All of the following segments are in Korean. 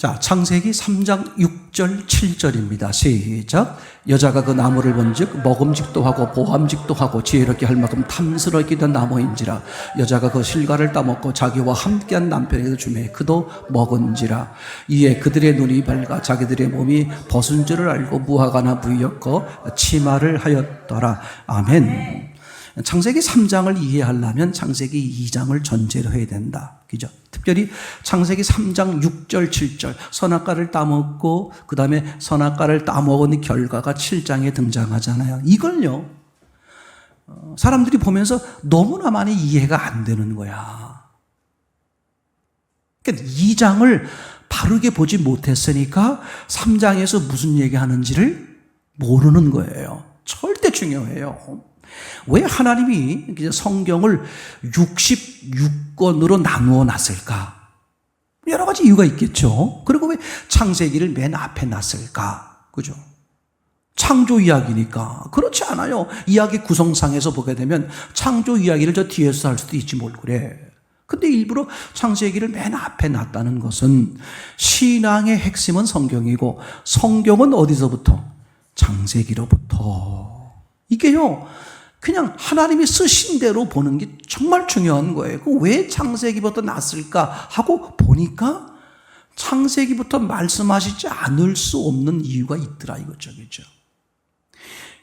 자, 창세기 3장 6절 7절입니다. 시작. 여자가 그 나무를 본즉 먹음직도 하고 보암직도 하고 지혜롭게 할 만큼 탐스럽게 된 나무인지라. 여자가 그 실과를 따먹고 자기와 함께한 남편에게 주매 그도 먹은지라. 이에 그들의 눈이 밝아 자기들의 몸이 벗은 줄을 알고 무화과나 무였고 치마를 하였더라. 아멘. 창세기 3장을 이해하려면 창세기 2장을 전제로 해야 된다. 그죠? 특별히 창세기 3장 6절 7절 선악과를 따먹고 그 다음에 선악과를 따먹은 결과가 7장에 등장하잖아요. 이걸요 사람들이 보면서 너무나 많이 이해가 안 되는 거야. 그러니까 2장을 바르게 보지 못했으니까 3장에서 무슨 얘기하는지를 모르는 거예요. 절대 중요해요. 왜 하나님이 성경을 66권으로 나누어 놨을까? 여러 가지 이유가 있겠죠. 그리고 왜 창세기를 맨 앞에 놨을까? 그죠? 창조 이야기니까. 그렇지 않아요. 이야기 구성상에서 보게 되면 창조 이야기를 저 뒤에서 할 수도 있지 뭘 그래. 근데 일부러 창세기를 맨 앞에 놨다는 것은 신앙의 핵심은 성경이고 성경은 어디서부터? 창세기로부터. 이게요. 그냥 하나님이 쓰신 대로 보는 게 정말 중요한 거예요. 왜 창세기부터 났을까 하고 보니까 창세기부터 말씀하시지 않을 수 없는 이유가 있더라 이거죠. 그렇죠?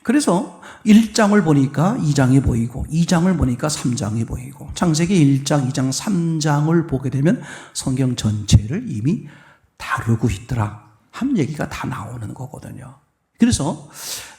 그래서 1장을 보니까 2장이 보이고 2장을 보니까 3장이 보이고 창세기 1장, 2장, 3장을 보게 되면 성경 전체를 이미 다루고 있더라 한 얘기가 다 나오는 거거든요. 그래서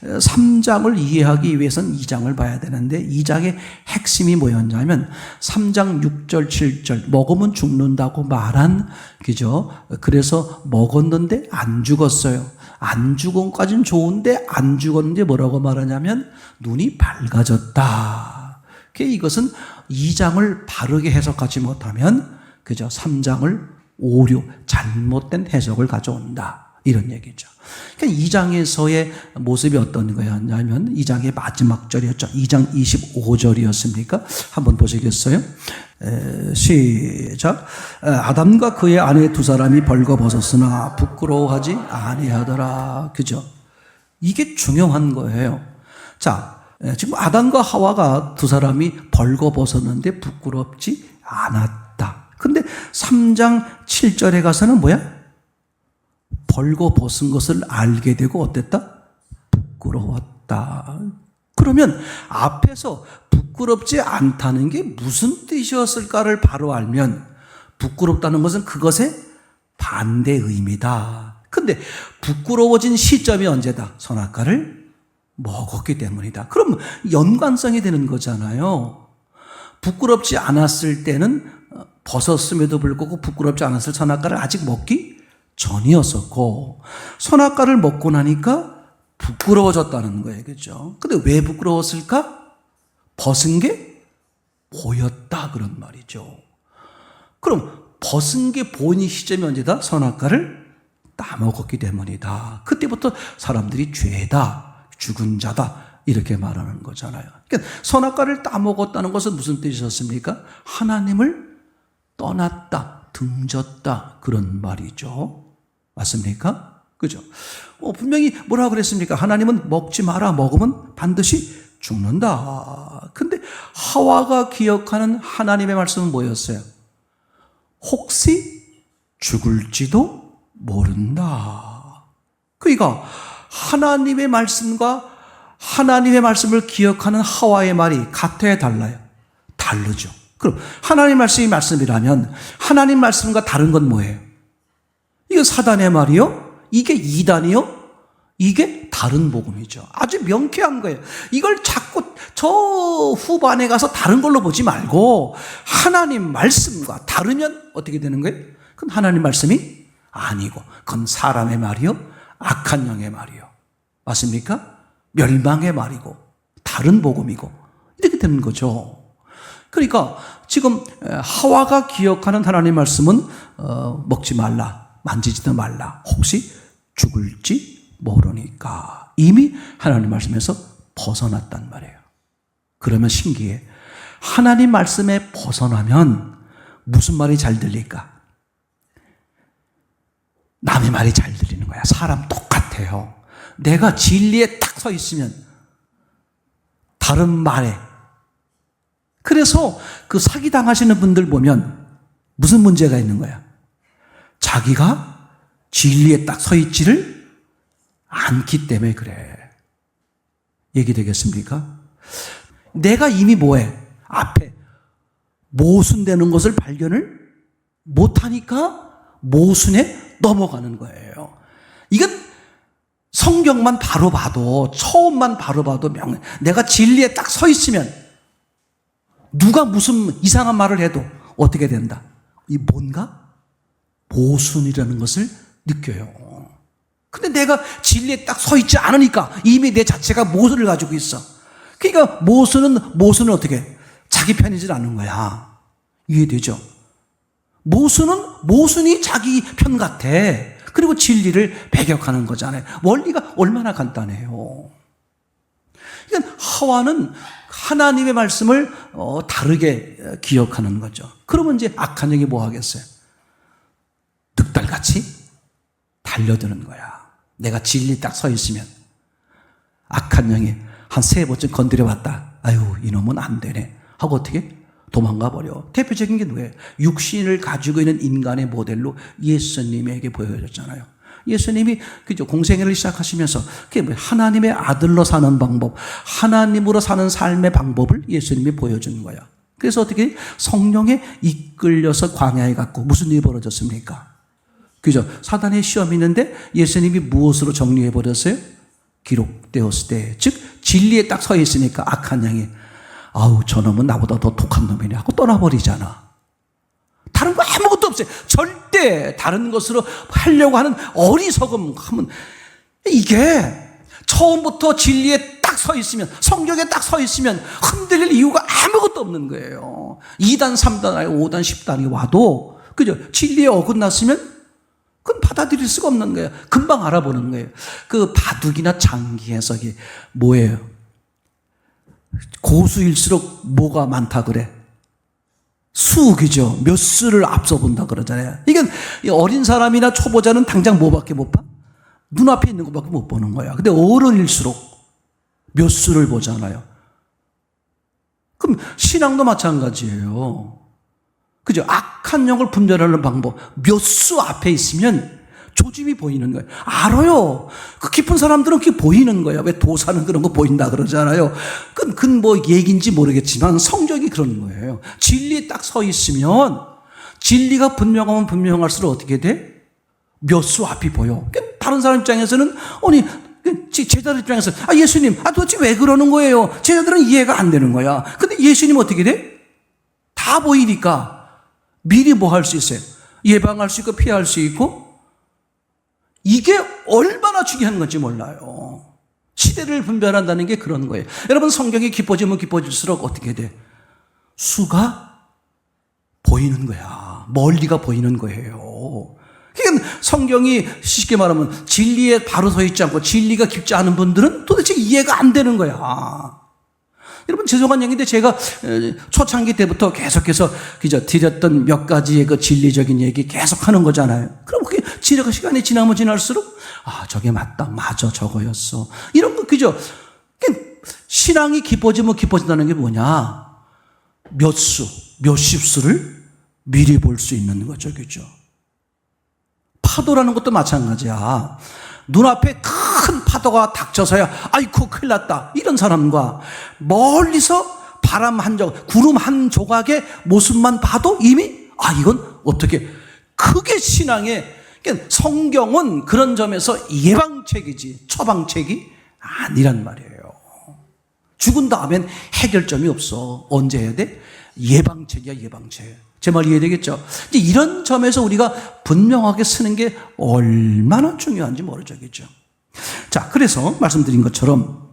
3장을 이해하기 위해서는 2장을 봐야 되는데 2장의 핵심이 뭐였냐면 3장 6절 7절 먹으면 죽는다고 말한 그죠? 그래서 먹었는데 안 죽었어요. 안 죽은 까지는 좋은데 안 죽었는데 뭐라고 말하냐면 눈이 밝아졌다. 이것은 2장을 바르게 해석하지 못하면 그죠? 3장을 오류 잘못된 해석을 가져온다. 이런 얘기죠. 그러니까 2장에서의 모습이 어떤 거였냐면 2장의 마지막 절이었죠. 2장 25절이었습니까? 한번 보시겠어요? 시작. 아담과 그의 아내 두 사람이 벌거벗었으나 부끄러워하지 아니하더라. 그죠? 이게 중요한 거예요. 자, 지금 아담과 하와가 두 사람이 벌거벗었는데 부끄럽지 않았다. 근데 3장 7절에 가서는 뭐야? 벌거벗은 것을 알게 되고 어땠다? 부끄러웠다. 그러면 앞에서 부끄럽지 않다는 게 무슨 뜻이었을까를 바로 알면 부끄럽다는 것은 그것의 반대 의미다. 근데 부끄러워진 시점이 언제다? 선악과를 먹었기 때문이다. 그럼 연관성이 되는 거잖아요. 부끄럽지 않았을 때는 벗었음에도 불구하고 부끄럽지 않았을 선악과를 아직 먹기 전이었었고 선악과를 먹고 나니까 부끄러워졌다는 거예요. 그렇죠? 근데 왜 부끄러웠을까? 벗은 게 보였다 그런 말이죠. 그럼 벗은 게 보이는 시점이 언제다? 선악과를 따먹었기 때문이다. 그때부터 사람들이 죄다, 죽은 자다 이렇게 말하는 거잖아요. 그러니까 선악과를 따먹었다는 것은 무슨 뜻이었습니까? 하나님을 떠났다, 등졌다 그런 말이죠. 맞습니까? 그죠? 분명히 뭐라고 그랬습니까? 하나님은 먹지 마라. 먹으면 반드시 죽는다. 근데 하와가 기억하는 하나님의 말씀은 뭐였어요? 혹시 죽을지도 모른다. 그러니까 하나님의 말씀과 하나님의 말씀을 기억하는 하와의 말이 같아야 달라요? 다르죠. 그럼 하나님 말씀이 말씀이라면 하나님 말씀과 다른 건 뭐예요? 이거 사단의 말이요? 이게 이단이요? 이게 다른 복음이죠. 아주 명쾌한 거예요. 이걸 자꾸 저 후반에 가서 다른 걸로 보지 말고 하나님 말씀과 다르면 어떻게 되는 거예요? 그건 하나님 말씀이 아니고 그건 사람의 말이요? 악한 영의 말이요. 맞습니까? 멸망의 말이고 다른 복음이고 이렇게 되는 거죠. 그러니까 지금 하와가 기억하는 하나님의 말씀은 먹지 말라, 만지지도 말라, 혹시 죽을지 모르니까 이미 하나님 말씀에서 벗어났단 말이에요. 그러면 신기해. 하나님 말씀에 벗어나면 무슨 말이 잘 들릴까? 남의 말이 잘 들리는 거야. 사람 똑같아요. 내가 진리에 딱 서 있으면 다른 말에. 그래서 그 사기당하시는 분들 보면 무슨 문제가 있는 거야? 자기가 진리에 딱 서 있지를 않기 때문에 그래. 얘기되겠습니까? 내가 이미 뭐해? 앞에 모순되는 것을 발견을 못하니까 모순에 넘어가는 거예요. 이건 성경만 바로 봐도, 처음만 바로 봐도 내가 진리에 딱 서 있으면 누가 무슨 이상한 말을 해도 어떻게 된다? 이 뭔가 모순이라는 것을 느껴요. 근데 내가 진리에 딱 서 있지 않으니까 이미 내 자체가 모순을 가지고 있어. 그러니까 모순은 어떻게? 자기 편이질 않은 거야. 이해되죠? 모순이 자기 편 같아. 그리고 진리를 배격하는 거잖아요. 원리가 얼마나 간단해요. 그러니까 하와는 하나님의 말씀을 다르게 기억하는 거죠. 그러면 이제 악한 영이 뭐 하겠어요? 늑달같이 달려드는 거야. 내가 진리 딱 서 있으면 악한 영이 한 3번쯤 건드려 봤다. 아유, 이놈은 안 되네 하고 어떻게? 도망가 버려. 대표적인 게 누구예요? 육신을 가지고 있는 인간의 모델로 예수님에게 보여줬잖아요. 예수님이 그죠, 공생애를 시작하시면서 그게 뭐 하나님의 아들로 사는 방법, 하나님으로 사는 삶의 방법을 예수님이 보여준 거야. 그래서 어떻게 성령에 이끌려서 광야에 갔고 무슨 일이 벌어졌습니까? 그죠? 사단의 시험이 있는데 예수님이 무엇으로 정리해 버렸어요? 기록되었을 때, 즉 진리에 딱 서 있으니까 악한 영이 아우, 저놈은 나보다 더 독한 놈이네 하고 떠나버리잖아. 다른 거 아무것도 없어요. 절대 다른 것으로 하려고 하는 어리석음 하면, 이게 처음부터 진리에 딱 서 있으면, 성경에 딱 서 있으면 흔들릴 이유가 아무것도 없는 거예요. 2단, 3단, 5단, 10단이 와도 그죠? 진리에 어긋났으면 그건 받아들일 수가 없는 거예요. 금방 알아보는 거예요. 그 바둑이나 장기 해석이 뭐예요? 고수일수록 뭐가 많다 그래? 수기죠. 몇 수를 앞서 본다 그러잖아요. 이건 어린 사람이나 초보자는 당장 뭐밖에 못 봐? 눈앞에 있는 것밖에 못 보는 거야. 근데 어른일수록 몇 수를 보잖아요. 그럼 신앙도 마찬가지예요. 그죠? 악한 영을 분별하는 방법. 몇 수 앞에 있으면 조짐이 보이는 거예요. 알아요. 그 깊은 사람들은 그게 보이는 거야. 왜 도사는 그런 거 보인다 그러잖아요. 그건 뭐 얘기인지 모르겠지만 성적이 그런 거예요. 진리에 딱 서 있으면 진리가 분명하면 분명할수록 어떻게 돼? 몇 수 앞이 보여. 다른 사람 입장에서는 아니 제자들 입장에서 예수님 도대체 왜 그러는 거예요? 제자들은 이해가 안 되는 거야. 근데 예수님 어떻게 돼? 다 보이니까 미리 뭐 할 수 있어요? 예방할 수 있고 피할 수 있고. 이게 얼마나 중요한 건지 몰라요. 시대를 분별한다는 게 그런 거예요. 여러분, 성경이 깊어지면 깊어질수록 어떻게 돼? 수가 보이는 거야. 멀리가 보이는 거예요. 그러니까 성경이 쉽게 말하면 진리에 바로 서 있지 않고 진리가 깊지 않은 분들은 도대체 이해가 안 되는 거야. 여러분, 죄송한 얘기인데 제가 초창기 때부터 계속해서 그저 드렸던 몇 가지의 그 진리적인 얘기 계속 하는 거잖아요. 그럼 그게 시간이 지나면 지날수록 저게 맞다. 맞아. 저거였어. 이런 거 그죠? 신앙이 깊어지면 깊어진다는 게 뭐냐? 몇 수, 몇십 수를 미리 볼 수 있는 거죠. 그죠? 파도라는 것도 마찬가지야. 눈앞에 큰 파도가 닥쳐서야 아이고 큰일 났다 이런 사람과 멀리서 바람 한 조각, 구름 한 조각의 모습만 봐도 이미 이건 어떻게 크게 신앙의, 그러니까 성경은 그런 점에서 예방책이지 처방책이 아니란 말이에요. 죽은 다음엔 해결점이 없어. 언제 해야 돼? 예방책이야, 예방책. 제 말 이해되겠죠? 이제 이런 점에서 우리가 분명하게 쓰는 게 얼마나 중요한지 모르겠죠. 자, 그래서 말씀드린 것처럼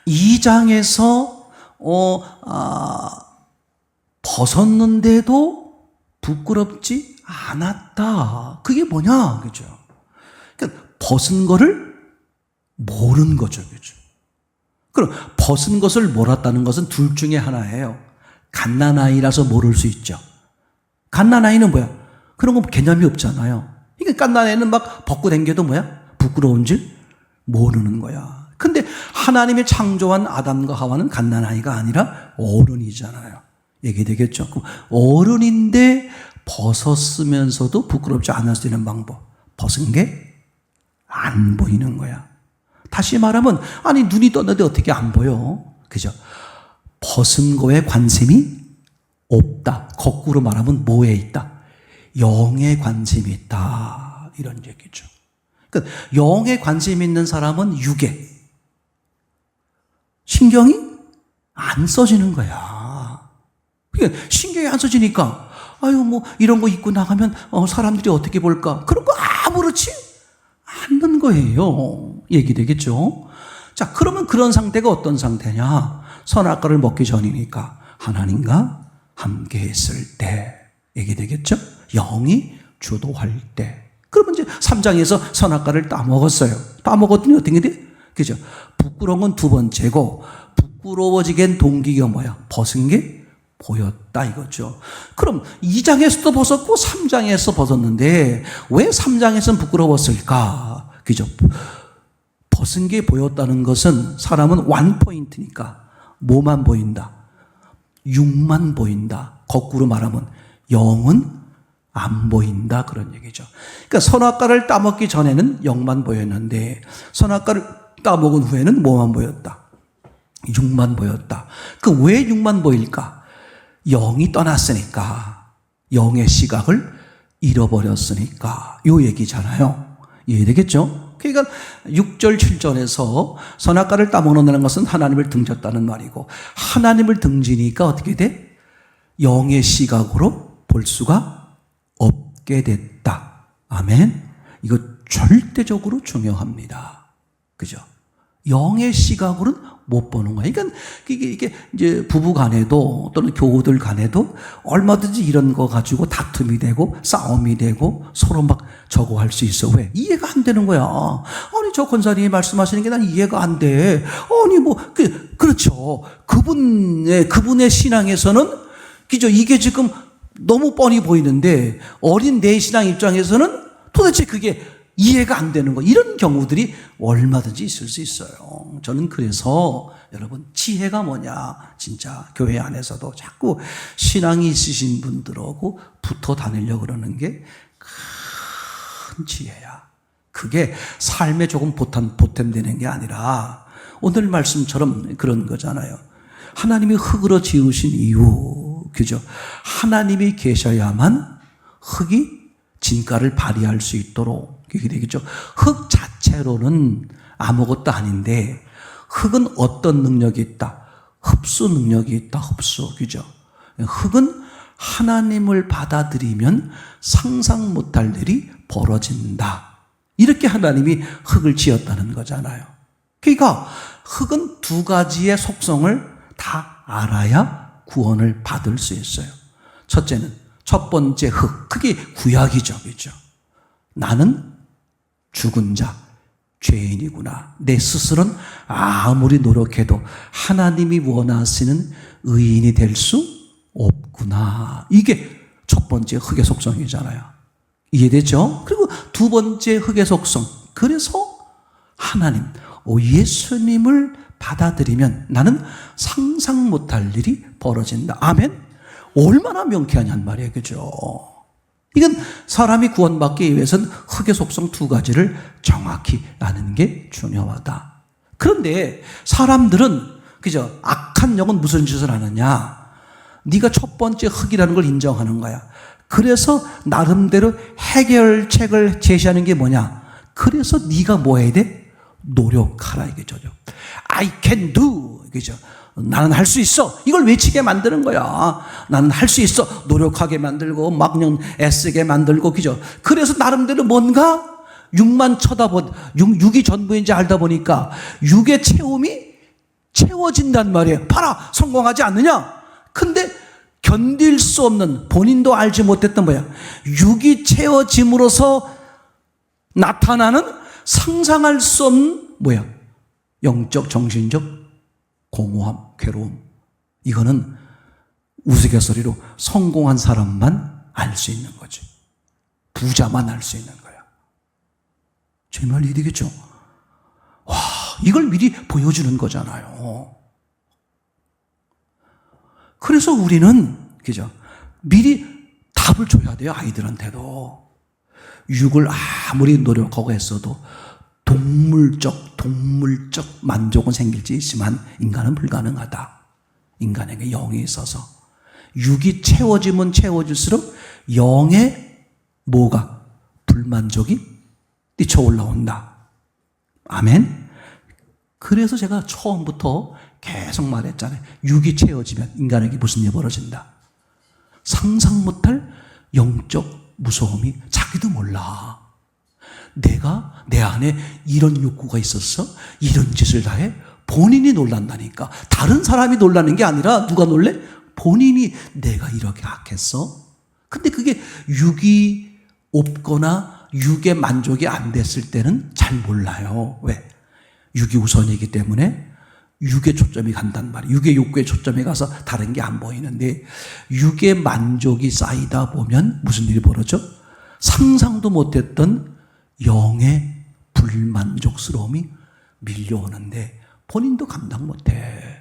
2장에서 벗었는데도 부끄럽지 않았다. 그게 뭐냐, 그죠? 그러니까 벗은 거를 모른 거죠, 그죠? 그럼 벗은 것을 몰았다는 것은 둘 중에 하나예요. 갓난아이라서 모를 수 있죠. 갓난아이는 뭐야? 그런 거 개념이 없잖아요. 이게 갓난 애는 막 벗고 댕겨도 뭐야? 부끄러운 줄 모르는 거야. 근데 하나님이 창조한 아담과 하와는 갓난아이가 아니라 어른이잖아요. 얘기되겠죠? 어른인데 벗었으면서도 부끄럽지 않을 수 있는 방법. 벗은 게 안 보이는 거야. 다시 말하면 아니 눈이 떴는데 어떻게 안 보여? 그죠? 벗은 거에 관심이 없다. 거꾸로 말하면 뭐에 있다? 영에 관심이 있다. 이런 얘기죠. 그러니까 영에 관심 있는 사람은 육에 신경이 안 써지는 거야. 그러니까 신경이 안 써지니까 아유 뭐 이런 거 입고 나가면 사람들이 어떻게 볼까? 그런 거 아무렇지 않는 거예요. 얘기되겠죠? 자, 그러면 그런 상태가 어떤 상태냐? 선악과를 먹기 전이니까 하나님과 함께 했을 때 얘기되겠죠? 영이 주도할 때. 그러면 이제 3장에서 선악과를 따먹었어요. 따먹었더니 어떻게 돼? 그죠? 부끄러운 건 두 번째고, 부끄러워지게 한 동기가 뭐야? 벗은 게 보였다 이거죠. 그럼 2장에서도 벗었고 3장에서 벗었는데 왜 3장에서는 부끄러웠을까? 그죠? 벗은 게 보였다는 것은 사람은 원포인트니까 뭐만 보인다? 육만 보인다. 거꾸로 말하면 영은 안 보인다 그런 얘기죠. 그러니까 선악과를 따먹기 전에는 영만 보였는데 선악과를 따먹은 후에는 뭐만 보였다? 육만 보였다. 그 왜 육만 보일까? 영이 떠났으니까, 영의 시각을 잃어버렸으니까 요 얘기잖아요. 이해되겠죠? 그러니까 6절 7절에서 선악과를 따먹는다는 것은 하나님을 등졌다는 말이고, 하나님을 등지니까 어떻게 돼? 영의 시각으로 볼 수가 없게 됐다. 아멘. 이거 절대적으로 중요합니다. 그죠? 영의 시각으로는 못 보는 거예요. 그러니까 이게 이제 부부 간에도 또는 교우들 간에도 얼마든지 이런 거 가지고 다툼이 되고 싸움이 되고 서로 막 저거 할 수 있어. 왜? 이해가 안 되는 거야. 아니 저 권사님이 말씀하시는 게 난 이해가 안 돼. 아니 뭐 그렇죠. 그분의 신앙에서는 그죠? 이게 지금 너무 뻔히 보이는데 어린 내 신앙 입장에서는 도대체 그게 이해가 안 되는 거. 이런 경우들이 얼마든지 있을 수 있어요. 저는 그래서 여러분 지혜가 뭐냐. 진짜 교회 안에서도 자꾸 신앙이 있으신 분들하고 붙어 다니려고 그러는 게 큰 지혜야. 그게 삶에 조금 보탬되는 게 아니라 오늘 말씀처럼 그런 거잖아요. 하나님이 흙으로 지으신 이유, 그죠? 하나님이 계셔야만 흙이 진가를 발휘할 수 있도록 그게 되겠죠. 흙 자체로는 아무것도 아닌데 흙은 어떤 능력이 있다? 흡수 능력이 있다. 흡수. 그죠? 흙은 하나님을 받아들이면 상상 못할 일이 벌어진다. 이렇게 하나님이 흙을 지었다는 거잖아요. 그러니까 흙은 두 가지의 속성을 다 알아야 구원을 받을 수 있어요. 첫째는 첫 번째 흙. 그게 구약이죠. 그죠? 나는 죽은 자, 죄인이구나. 내 스스로는 아무리 노력해도 하나님이 원하시는 의인이 될 수 없구나. 이게 첫 번째 흙의 속성이잖아요. 이해되죠? 그리고 두 번째 흙의 속성. 그래서 하나님, 예수님을 받아들이면 나는 상상 못할 일이 벌어진다. 아멘? 얼마나 명쾌하냔 말이에요. 그죠? 이건 사람이 구원받기 위해서는 흙의 속성 두 가지를 정확히 아는 게 중요하다. 그런데 사람들은 그죠? 악한 영은 무슨 짓을 하느냐? 네가 첫 번째 흙이라는 걸 인정하는 거야. 그래서 나름대로 해결책을 제시하는 게 뭐냐? 그래서 네가 뭐 해야 돼? 노력하라 이게죠. I can do. 그죠? 나는 할 수 있어. 이걸 외치게 만드는 거야. 나는 할 수 있어. 노력하게 만들고 막 그냥 애쓰게 만들고 그죠? 그래서 나름대로 뭔가 육이 전부인지 알다 보니까 육의 채움이 채워진단 말이에요. 봐라, 성공하지 않느냐? 근데 견딜 수 없는 본인도 알지 못했던 뭐야? 육이 채워짐으로써 나타나는 상상할 수 없는 뭐야? 영적, 정신적 공허함, 괴로움. 이거는 우스갯소리로 성공한 사람만 알 수 있는 거지. 부자만 알 수 있는 거야. 제 말 이해되겠죠? 와, 이걸 미리 보여주는 거잖아요. 그래서 우리는, 그죠? 미리 답을 줘야 돼요, 아이들한테도. 육을 아무리 노력하고 했어도 동물적 만족은 생길지 있지만 인간은 불가능하다. 인간에게 영이 있어서. 육이 채워지면 채워질수록 영의 뭐가? 불만족이 뛰쳐 올라온다. 아멘? 그래서 제가 처음부터 계속 말했잖아요. 육이 채워지면 인간에게 무슨 일이 벌어진다. 상상 못할 영적 무서움이 자기도 몰라. 내가 내 안에 이런 욕구가 있었어? 이런 짓을 다 해? 본인이 놀란다니까. 다른 사람이 놀라는 게 아니라 누가 놀래? 본인이 내가 이렇게 악했어? 근데 그게 육이 없거나 육의 만족이 안 됐을 때는 잘 몰라요. 왜? 육이 우선이기 때문에 육의 초점이 간단 말이에요. 육의 욕구의 초점에 가서 다른 게 안 보이는데 육의 만족이 쌓이다 보면 무슨 일이 벌어져? 상상도 못했던 영의 불만족스러움이 밀려오는데 본인도 감당 못해.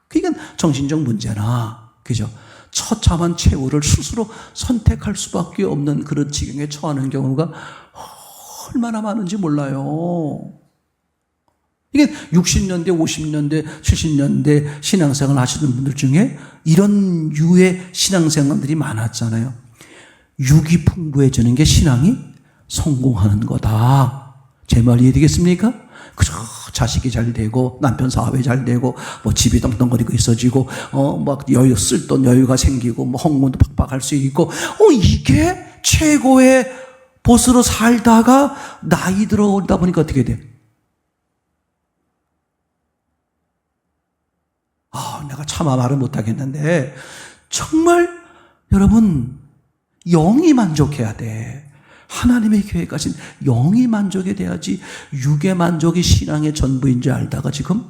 그러니까 정신적 문제나, 그죠? 처참한 최후를 스스로 선택할 수밖에 없는 그런 지경에 처하는 경우가 얼마나 많은지 몰라요. 이게 60년대, 50년대, 70년대 신앙생활 하시는 분들 중에 이런 유의 신앙생활들이 많았잖아요. 육이 풍부해지는 게 신앙이 성공하는 거다. 제 말 이해되겠습니까? 그저 자식이 잘 되고 남편 사업이 잘 되고 뭐 집이 떵떵거리고 있어지고 막 쓸 돈 여유가 생기고 뭐 헌금도 팍팍 할 수 있고 이게 최고의 보스로 살다가 나이 들어오다 보니까 어떻게 돼? 내가 차마 말을 못하겠는데 정말 여러분 영이 만족해야 돼. 하나님의 계획하신 영이 만족이 돼야지. 육의 만족이 신앙의 전부인 줄 알다가 지금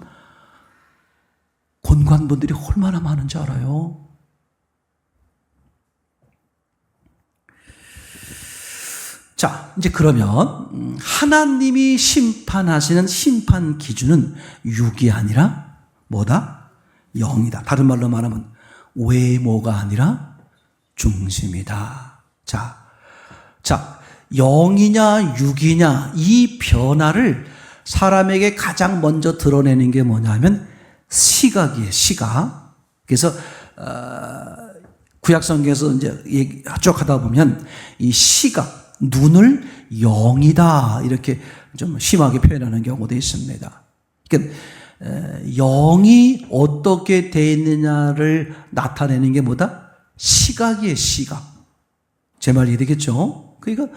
권관분들이 얼마나 많은지 알아요. 자, 이제 그러면 하나님이 심판하시는 심판 기준은 육이 아니라 뭐다? 영이다. 다른 말로 말하면 외모가 아니라 중심이다. 자, 영이냐 육이냐 이 변화를 사람에게 가장 먼저 드러내는 게 뭐냐면 시각이에요. 시각. 그래서 구약성경에서 이제 쭉 하다 보면 이 시각, 눈을 영이다 이렇게 좀 심하게 표현하는 경우도 있습니다. 그러니까 영이 어떻게 되어 있느냐를 나타내는 게 뭐다? 시각이에요, 시각. 제 말 이해되겠죠? 그러니까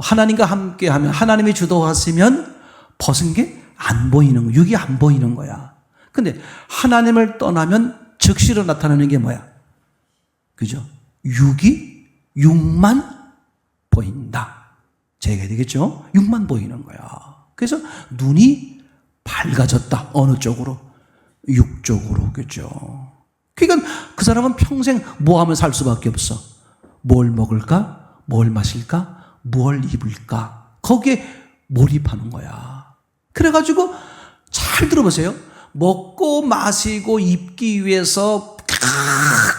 하나님과 함께하면, 하나님이 주도하시면 벗은 게 안 보이는 거, 육이 안 보이는 거야. 근데 하나님을 떠나면 즉시로 나타나는 게 뭐야? 그죠? 육만 보인다. 제가 되겠죠? 육만 보이는 거야. 그래서 눈이 밝아졌다. 어느 쪽으로? 육 쪽으로. 그죠? 그러니까 그 사람은 평생 뭐 하면 살 수밖에 없어? 뭘 먹을까? 뭘 마실까? 뭘 입을까? 거기에 몰입하는 거야. 그래가지고 잘 들어보세요. 먹고 마시고 입기 위해서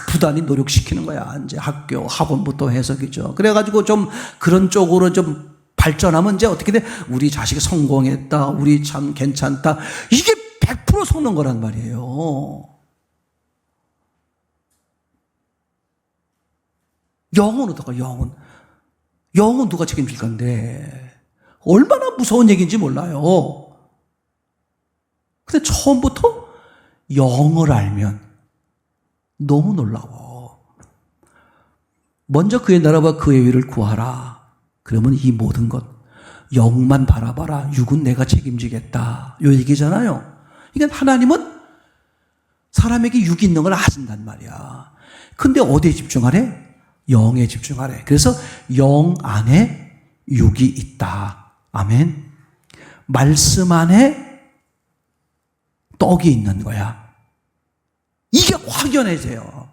부단히 노력시키는 거야. 이제 학교, 학원부터 해서, 그죠? 그래가지고 좀 그런 쪽으로 좀 발전하면 이제 어떻게 돼? 우리 자식이 성공했다. 우리 참 괜찮다. 이게 100% 속는 거란 말이에요. 영은 어떨까? 영은 누가 책임질 건데 얼마나 무서운 얘기인지 몰라요. 근데 처음부터 영을 알면 너무 놀라워. 먼저 그의 나라와 그의 의를 구하라. 그러면 이 모든 것 영만 바라봐라. 육은 내가 책임지겠다. 요 얘기잖아요. 그러니까 하나님은 사람에게 육이 있는 걸 아신단 말이야. 근데 어디에 집중하래? 영에 집중하래. 그래서 영 안에 육이 있다. 아멘. 말씀 안에 떡이 있는 거야. 이게 확연해져요.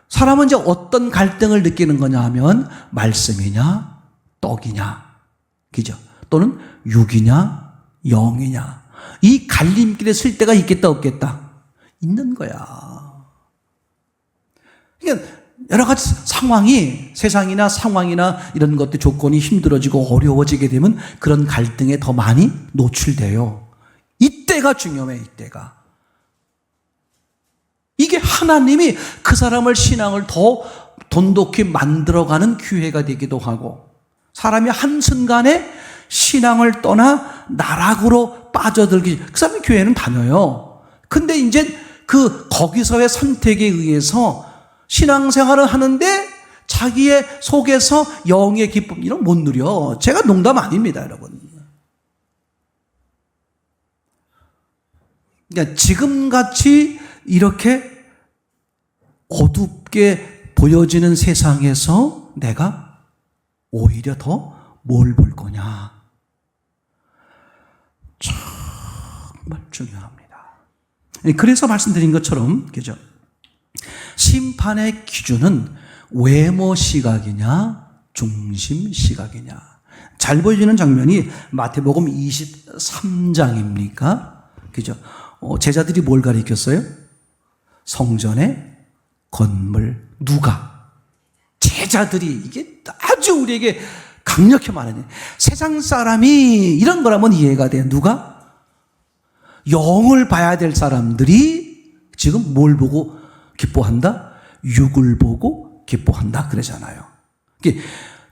사람은 이제 어떤 갈등을 느끼는 거냐 하면 말씀이냐 떡이냐. 그죠? 또는 육이냐 영이냐, 이 갈림길에 설 때가 있겠다 없겠다? 있는 거야. 그러니까 여러 가지 상황이, 세상이나 상황이나 이런 것들 조건이 힘들어지고 어려워지게 되면 그런 갈등에 더 많이 노출돼요. 이때가 중요해. 이때가. 이게 하나님이 그 사람을 신앙을 더 돈독히 만들어가는 기회가 되기도 하고, 사람이 한순간에 신앙을 떠나 나락으로 빠져들기, 그 사람이 교회는 다녀요. 근데 이제 거기서의 선택에 의해서 신앙생활을 하는데 자기의 속에서 영의 기쁨, 이런 못 누려. 제가 농담 아닙니다, 여러분. 그러니까 지금같이 이렇게 어둡게 보여지는 세상에서 내가 오히려 더 뭘 볼 거냐. 정말 중요합니다. 그래서 말씀드린 것처럼, 그죠? 심판의 기준은 외모 시각이냐, 중심 시각이냐. 잘 보여지는 장면이 마태복음 23장입니까? 그죠? 제자들이 뭘 가리켰어요? 성전의 건물. 누가? 제자들이. 이게 아주 우리에게 강력히 말하네. 세상 사람이 이런 거라면 이해가 돼. 누가? 영을 봐야 될 사람들이 지금 뭘 보고 기뻐한다? 육을 보고 기뻐한다 그러잖아요.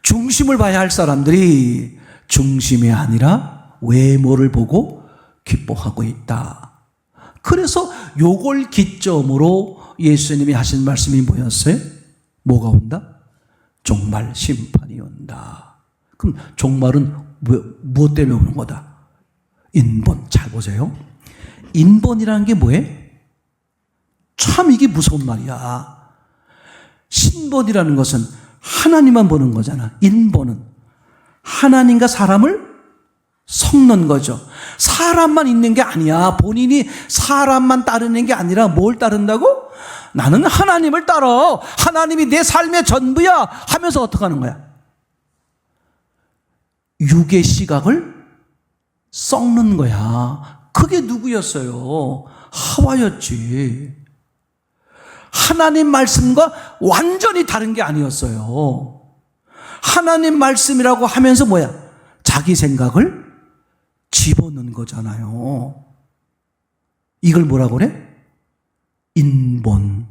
중심을 봐야 할 사람들이 중심이 아니라 외모를 보고 기뻐하고 있다. 그래서 요걸 기점으로 예수님이 하신 말씀이 뭐였어요? 뭐가 온다? 종말 심판이 온다. 그럼 종말은 무엇 때문에 오는 거다? 인본. 잘 보세요. 인본이라는 게 뭐예요? 참 이게 무서운 말이야. 신본이라는 것은 하나님만 보는 거잖아. 인본은 하나님과 사람을 섞는 거죠. 사람만 있는 게 아니야. 본인이 사람만 따르는 게 아니라 뭘 따른다고? 나는 하나님을 따라. 하나님이 내 삶의 전부야 하면서 어떻게 하는 거야? 육의 시각을 썩는 거야. 그게 누구였어요? 하와였지. 하나님 말씀과 완전히 다른 게 아니었어요. 하나님 말씀이라고 하면서 뭐야? 자기 생각을 집어넣는 거잖아요. 이걸 뭐라고 그래? 인본.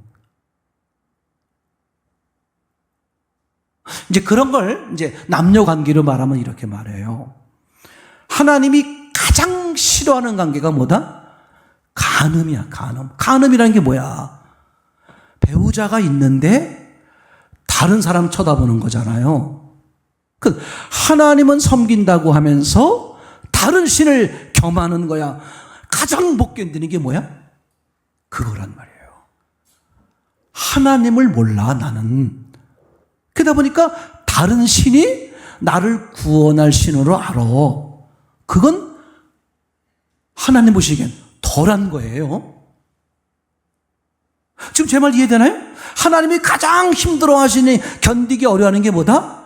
이제 그런 걸 이제 남녀 관계로 말하면 이렇게 말해요. 하나님이 가장 싫어하는 관계가 뭐다? 간음이야, 간음. 간음이라는 게 뭐야? 배우자가 있는데 다른 사람 쳐다보는 거잖아요. 하나님은 섬긴다고 하면서 다른 신을 겸하는 거야. 가장 못 견디는 게 뭐야? 그거란 말이에요. 하나님을 몰라, 나는. 그러다 보니까 다른 신이 나를 구원할 신으로 알아. 그건 하나님 보시기엔 덜한 거예요. 지금 제 말 이해되나요? 하나님이 가장 힘들어하시니 견디기 어려워하는 게 뭐다?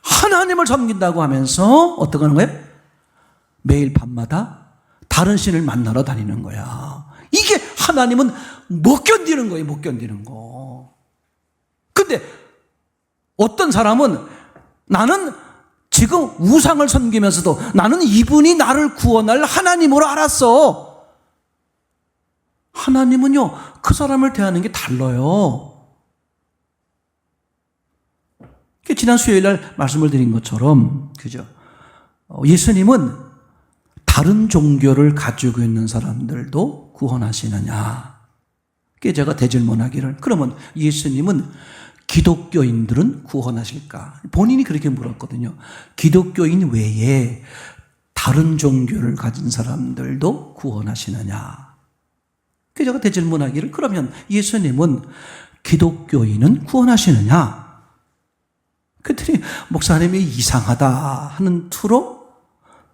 하나님을 섬긴다고 하면서 어떻게 하는 거예요? 매일 밤마다 다른 신을 만나러 다니는 거야. 이게 하나님은 못 견디는 거예요. 못 견디는 거. 근데 어떤 사람은 나는 지금 우상을 섬기면서도 나는 이분이 나를 구원할 하나님으로 알았어. 하나님은요, 그 사람을 대하는 게 달라요. 지난 수요일 날 말씀을 드린 것처럼, 그죠? 예수님은 다른 종교를 가지고 있는 사람들도 구원하시느냐? 그게 제가 대질문하기를, 그러면 예수님은 기독교인들은 구원하실까? 본인이 그렇게 물었거든요. 기독교인 외에 다른 종교를 가진 사람들도 구원하시느냐? 그래서 제가 대질문하기를, 그러면 예수님은 기독교인은 구원하시느냐? 그랬더니 목사님이 이상하다 하는 투로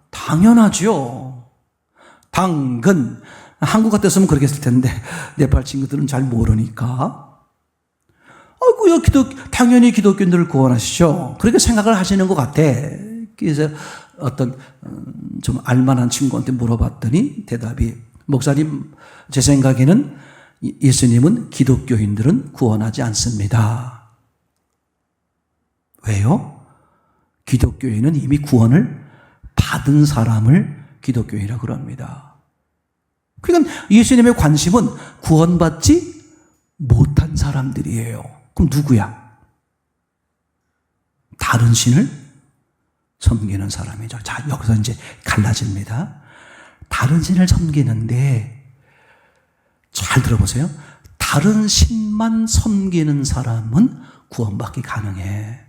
당연하죠. 당근. 한국 같았으면 그렇게 했을 텐데 네팔 친구들은 잘 모르니까 아이고요, 당연히 기독교인들을 구원하시죠. 그렇게 생각을 하시는 것 같아. 그래서 어떤 좀 알만한 친구한테 물어봤더니 대답이, 목사님, 제 생각에는 예수님은 기독교인들은 구원하지 않습니다. 왜요? 기독교인은 이미 구원을 받은 사람을 기독교인이라고 그럽니다. 그러니까 예수님의 관심은 구원받지 못한 사람들이에요. 그럼 누구야? 다른 신을 섬기는 사람이죠. 자, 여기서 이제 갈라집니다. 다른 신을 섬기는데 잘 들어보세요. 다른 신만 섬기는 사람은 구원받기 가능해.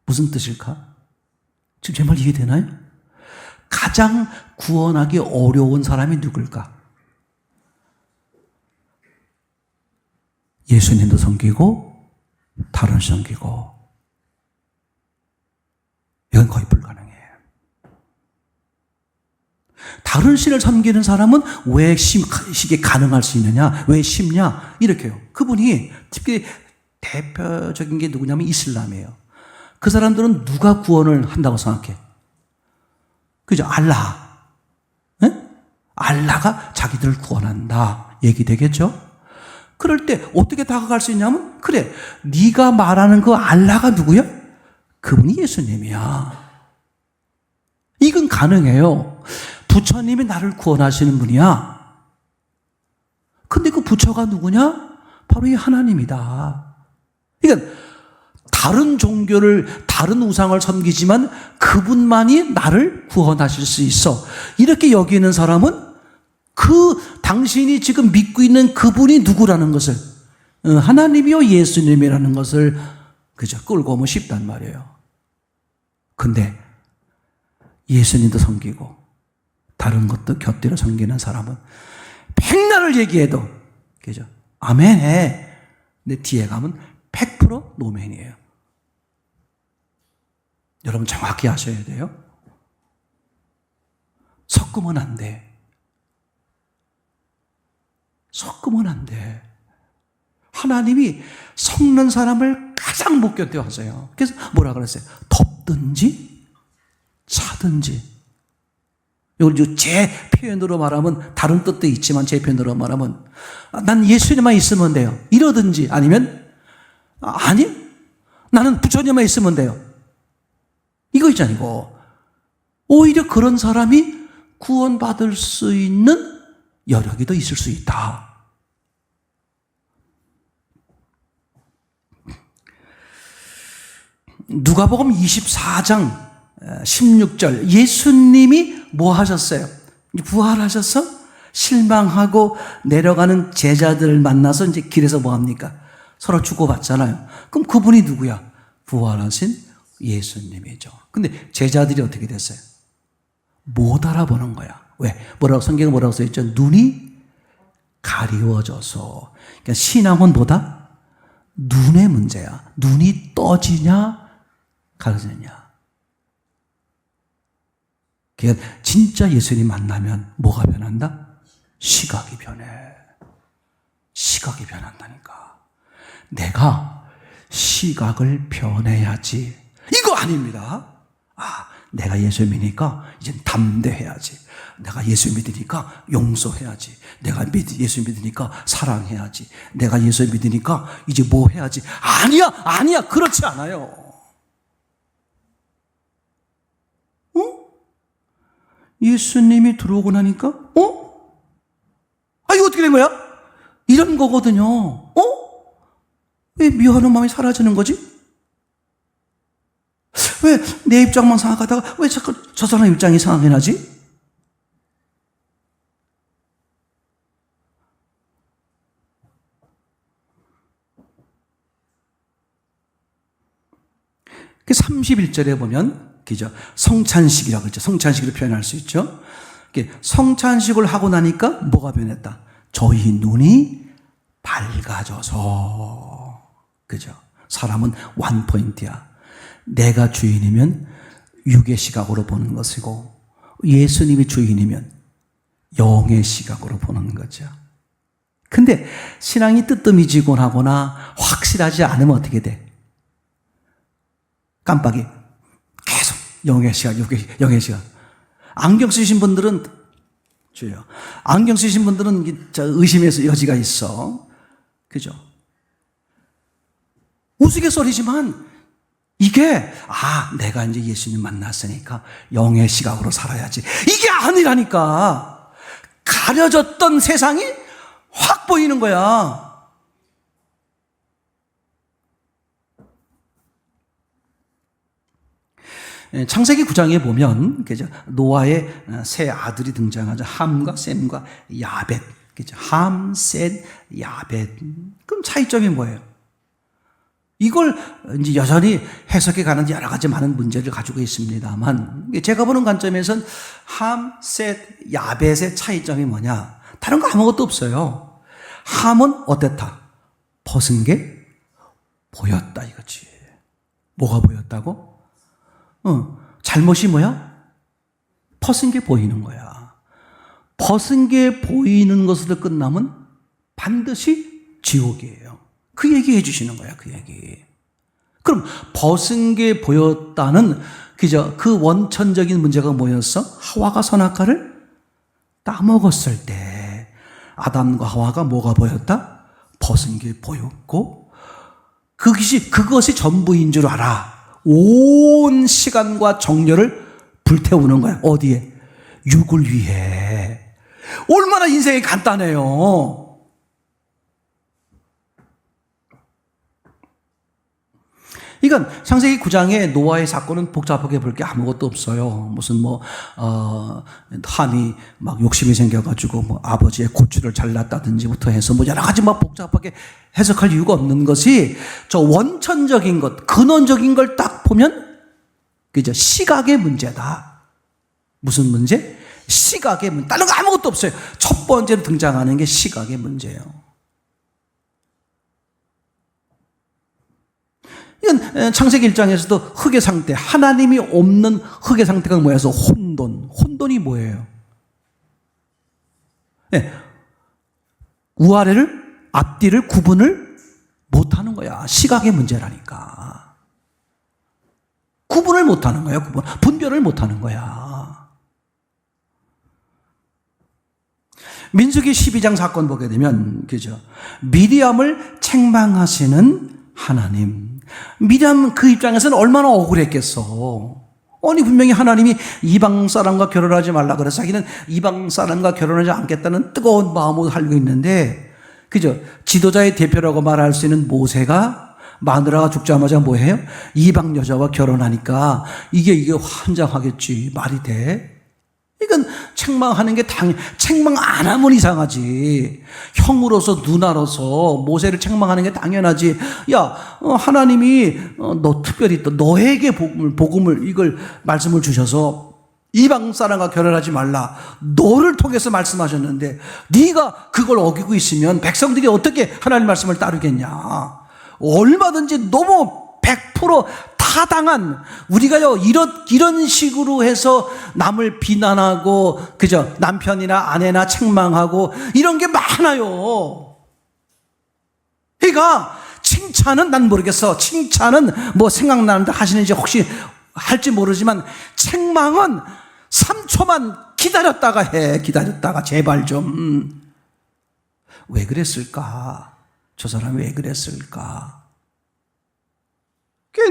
무슨 뜻일까? 지금 제 말 이해되나요? 가장 구원하기 어려운 사람이 누굴까? 예수님도 섬기고 다른 신 섬기고, 이건 거의 불가능해요. 다른 신을 섬기는 사람은 왜 이게 가능할 수 있느냐? 왜 쉽냐? 이렇게요. 그분이 특히 대표적인 게 누구냐면 이슬람이에요. 그 사람들은 누가 구원을 한다고 생각해? 그죠? 알라. 네? 알라가 자기들을 구원한다. 얘기되겠죠? 그럴 때 어떻게 다가갈 수 있냐면, 그래, 네가 말하는 그 알라가 누구야? 그분이 예수님이야. 이건 가능해요. 부처님이 나를 구원하시는 분이야. 근데 그 부처가 누구냐? 바로 이 하나님이다. 그러니까 다른 종교를, 다른 우상을 섬기지만 그분만이 나를 구원하실 수 있어. 이렇게 여기는 사람은 그 당신이 지금 믿고 있는 그분이 누구라는 것을, 하나님이요 예수님이라는 것을 그저 끌고 오면 쉽단 말이에요. 근데 예수님도 섬기고 다른 것도 곁들여 섬기는 사람은 백날을 얘기해도 그죠? 아멘 해. 근데 뒤에 가면 100% 노멘이에요. 여러분 정확히 아셔야 돼요. 섞으면 안 돼. 섞으면 안 돼. 하나님이 섞는 사람을 가장 못 견뎌 하세요. 그래서 뭐라 그랬어요? 덮든지 차든지. 이걸 제 표현으로 말하면 다른 뜻도 있지만 제 표현으로 말하면 난 예수님만 있으면 돼요. 이러든지 아니면 아니 나는 부처님만 있으면 돼요. 이거 있잖아요. 이거. 오히려 그런 사람이 구원받을 수 있는 여력이 더 있을 수 있다. 누가복음 24장 16절 예수님이 뭐 하셨어요? 부활하셔서 실망하고 내려가는 제자들을 만나서 이제 길에서 뭐 합니까? 서로 주고받잖아요. 그럼 그분이 누구야? 부활하신 예수님이죠. 근데 제자들이 어떻게 됐어요? 못 알아보는 거야. 왜? 성경에 뭐라고 써있죠? 눈이 가리워져서. 그러니까 신앙은 뭐다? 눈의 문제야. 눈이 떠지냐 가려지느냐. 그러니까 진짜 예수님 만나면 뭐가 변한다? 시각이 변해. 시각이 변한다니까. 내가 시각을 변해야지. 이거 아닙니다. 내가 예수 믿으니까 이제 담대해야지. 내가 예수 믿으니까 용서해야지. 내가 예수 믿으니까 사랑해야지. 내가 예수 믿으니까 이제 뭐 해야지. 아니야. 그렇지 않아요. 예수님이 들어오고 나니까, 이거 어떻게 된 거야? 이런 거거든요. 왜 미워하는 마음이 사라지는 거지? 왜 내 입장만 생각하다가 왜 자꾸 저 사람 입장이 이상하게 나지? 그 31절에 보면 그죠? 성찬식이라고 그러죠. 성찬식으로 표현할 수 있죠. 성찬식을 하고 나니까 뭐가 변했다? 저희 눈이 밝아져서. 그죠? 사람은 원포인트야. 내가 주인이면 육의 시각으로 보는 것이고 예수님이 주인이면 영의 시각으로 보는 거죠. 근데 신앙이 뜨뜻미지근하거나 확실하지 않으면 어떻게 돼? 깜빡이 영의 시각, 영의 시각. 안경 쓰신 분들은, 주요. 안경 쓰신 분들은 의심의 여지가 있어. 그죠? 우스갯소리지만, 이게, 내가 이제 예수님 만났으니까 영의 시각으로 살아야지. 이게 아니라니까. 가려졌던 세상이 확 보이는 거야. 창세기 9장에 보면 노아의 세 아들이 등장하죠. 함과 셈과 야벳. 그죠? 함, 셈, 야벳. 그럼 차이점이 뭐예요? 이걸 이제 여전히 해석해 가는 여러 가지 많은 문제를 가지고 있습니다만, 제가 보는 관점에서는 함, 셋, 야벳의 차이점이 뭐냐? 다른 거 아무것도 없어요. 함은 어땠다? 벗은 게 보였다 이거지. 뭐가 보였다고? 잘못이 뭐야? 벗은 게 보이는 거야. 벗은 게 보이는 것으로 끝나면 반드시 지옥이에요. 그 얘기 해주시는 거야, 그 얘기. 그럼 벗은 게 보였다는 그 원천적인 문제가 뭐였어? 하와가 선악과를 따먹었을 때 아담과 하와가 뭐가 보였다? 벗은 게 보였고 그것이 전부인 줄 알아. 온 시간과 정열을 불태우는 거야. 어디에? 육을 위해. 얼마나 인생이 간단해요. 이건 창세기 9장의 노아의 사건은 복잡하게 볼 게 아무것도 없어요. 무슨 함이 막 욕심이 생겨가지고 아버지의 고추를 잘랐다든지부터 해서 여러 가지 복잡하게 해석할 이유가 없는 것이 저 원천적인 것, 근원적인 걸 딱 보면 그죠? 시각의 문제다. 무슨 문제? 시각의 문제. 다른 거 아무것도 없어요. 첫 번째로 등장하는 게 시각의 문제예요. 이건 창세기 1장에서도 흙의 상태, 하나님이 없는 흙의 상태가 뭐여서 혼돈. 혼돈이 뭐예요? 네. 우아래를, 앞뒤를 구분을 못하는 거야. 시각의 문제라니까. 구분을 못하는 거야. 분별을 못하는 거야. 민수기 12장 사건 보게 되면, 그죠? 미리암을 책망하시는 하나님. 미리암 그 입장에서는 얼마나 억울했겠어. 아니 분명히 하나님이 이방 사람과 결혼하지 말라 그래서 자기는 이방 사람과 결혼하지 않겠다는 뜨거운 마음으로 살고 있는데, 그죠? 지도자의 대표라고 말할 수 있는 모세가 마누라가 죽자마자 뭐해요? 이방 여자와 결혼하니까 이게 환장하겠지. 말이 돼? 이건 책망하는 게 책망 안 하면 이상하지. 형으로서 누나로서 모세를 책망하는 게 당연하지. 야, 하나님이 너 특별히 또 너에게 복음을 이걸 말씀을 주셔서 이방 사람과 결혼하지 말라. 너를 통해서 말씀하셨는데 네가 그걸 어기고 있으면 백성들이 어떻게 하나님 말씀을 따르겠냐. 얼마든지 너무 100% 타당한, 우리가요 이런 식으로 해서 남을 비난하고 그죠? 남편이나 아내나 책망하고 이런 게 많아요. 그러니까 칭찬은 난 모르겠어. 칭찬은 생각나는데 하시는지 혹시 할지 모르지만 책망은 3초만 기다렸다가 해. 기다렸다가 제발 좀. 왜 그랬을까? 저 사람이 왜 그랬을까?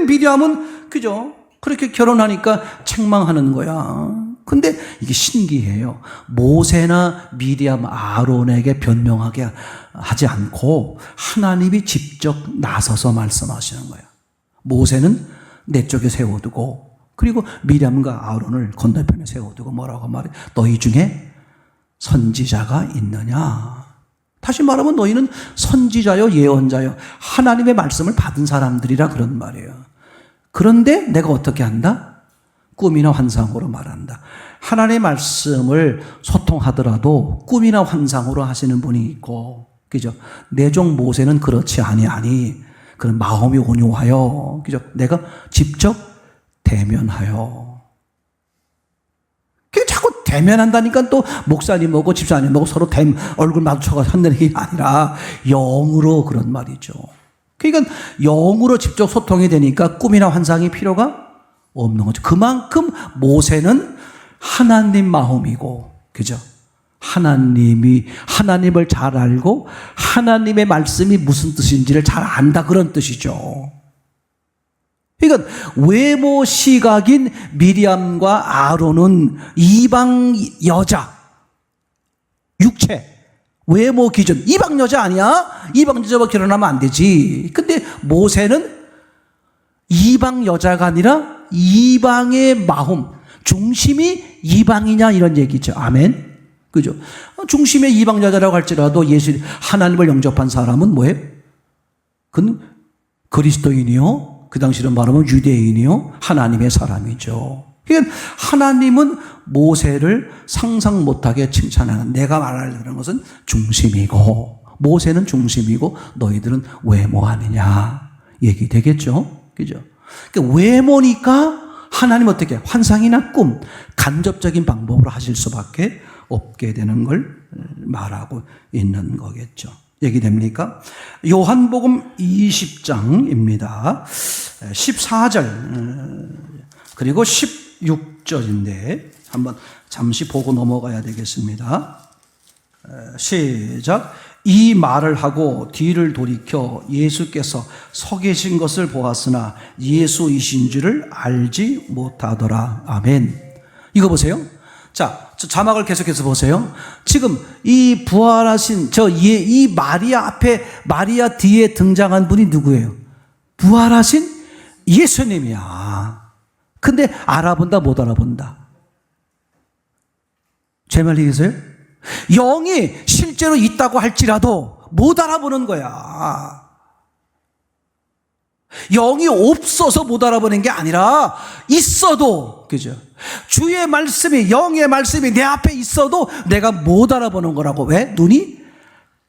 미리암은 그죠? 그렇게 결혼하니까 책망하는 거야. 근데 이게 신기해요. 모세나 미리암, 아론에게 변명하게 하지 않고 하나님이 직접 나서서 말씀하시는 거야. 모세는 내 쪽에 세워두고, 그리고 미리암과 아론을 건너편에 세워두고 뭐라고 말해? 너희 중에 선지자가 있느냐? 다시 말하면 너희는 선지자요, 예언자요, 하나님의 말씀을 받은 사람들이라 그런 말이에요. 그런데 내가 어떻게 한다? 꿈이나 환상으로 말한다. 하나님의 말씀을 소통하더라도 꿈이나 환상으로 하시는 분이 있고, 그죠? 내 종 모세는 그렇지 아니하니 그런 마음이 온유하여, 그죠? 내가 직접 대면하여. 자꾸 대면한다니까 또 목사님하고 집사님하고 서로 얼굴 마주쳐서 한다는 게 아니라 영으로 그런 말이죠. 그러니까 영으로 직접 소통이 되니까 꿈이나 환상이 필요가 없는 거죠. 그만큼 모세는 하나님 마음이고, 그죠? 하나님을 잘 알고 하나님의 말씀이 무슨 뜻인지를 잘 안다, 그런 뜻이죠. 그러니까 외모 시각인 미리암과 아론은 이방 여자, 육체, 외모 기준, 이방 여자 아니야? 이방 여자와 결혼하면 안 되지. 근데 모세는 이방 여자가 아니라 이방의 마음, 중심이 이방이냐, 이런 얘기죠. 아멘. 그죠? 중심의 이방 여자라고 할지라도 하나님을 영접한 사람은 뭐예요? 그는 그리스도인이요, 그 당시로 말하면 유대인이요, 하나님의 사람이죠. 그러니까 하나님은 모세를 상상 못하게 칭찬하는, 내가 말하려는 것은 중심이고, 모세는 중심이고 너희들은 외모 아니냐 얘기되겠죠. 그죠? 그러니까 외모니까 하나님 어떻게 환상이나 꿈, 간접적인 방법으로 하실 수밖에 없게 되는 걸 말하고 있는 거겠죠. 얘기됩니까? 요한복음 20장입니다. 14절 그리고 16절인데 한번 잠시 보고 넘어가야 되겠습니다. 시작. 이 말을 하고 뒤를 돌이켜 예수께서 서 계신 것을 보았으나 예수이신 줄을 알지 못하더라. 아멘. 이거 보세요. 자, 자막을 계속해서 보세요. 지금 이 부활하신 이 마리아 앞에, 마리아 뒤에 등장한 분이 누구예요? 부활하신 예수님이야. 근데 알아본다, 못 알아본다? 제 말 이해하세요? 영이 실제로 있다고 할지라도 못 알아보는 거야. 영이 없어서 못 알아보는 게 아니라 있어도, 그죠? 주의 말씀이, 영의 말씀이 내 앞에 있어도 내가 못 알아보는 거라고. 왜? 눈이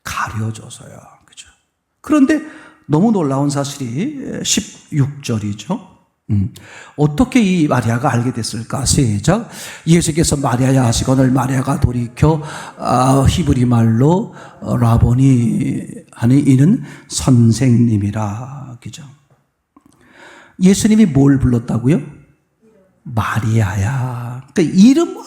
가려져서요. 그죠? 그런데 너무 놀라운 사실이 16절이죠. 어떻게 이 마리아가 알게 됐을까? 시작. 예수께서 마리아야 하시거늘 마리아가 돌이켜 히브리 말로 라보니 하니 이는 선생님이라. 그죠? 예수님이 뭘 불렀다고요? 마리아야. 그러니까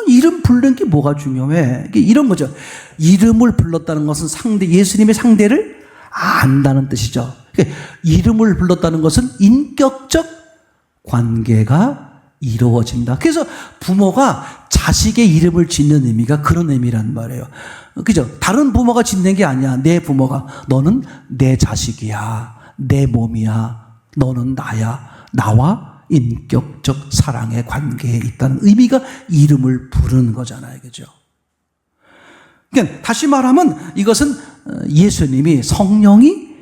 이름 부르는 게 뭐가 중요해? 이런 거죠. 이름을 불렀다는 것은 예수님의 상대를 안다는 뜻이죠. 그러니까 이름을 불렀다는 것은 인격적 관계가 이루어진다. 그래서 부모가 자식의 이름을 짓는 의미가 그런 의미란 말이에요. 그죠? 다른 부모가 짓는 게 아니야. 내 부모가, 너는 내 자식이야, 내 몸이야, 너는 나야, 나와 인격적 사랑의 관계에 있다는 의미가 이름을 부르는 거잖아요. 그죠? 그러니까 다시 말하면 이것은 예수님이, 성령이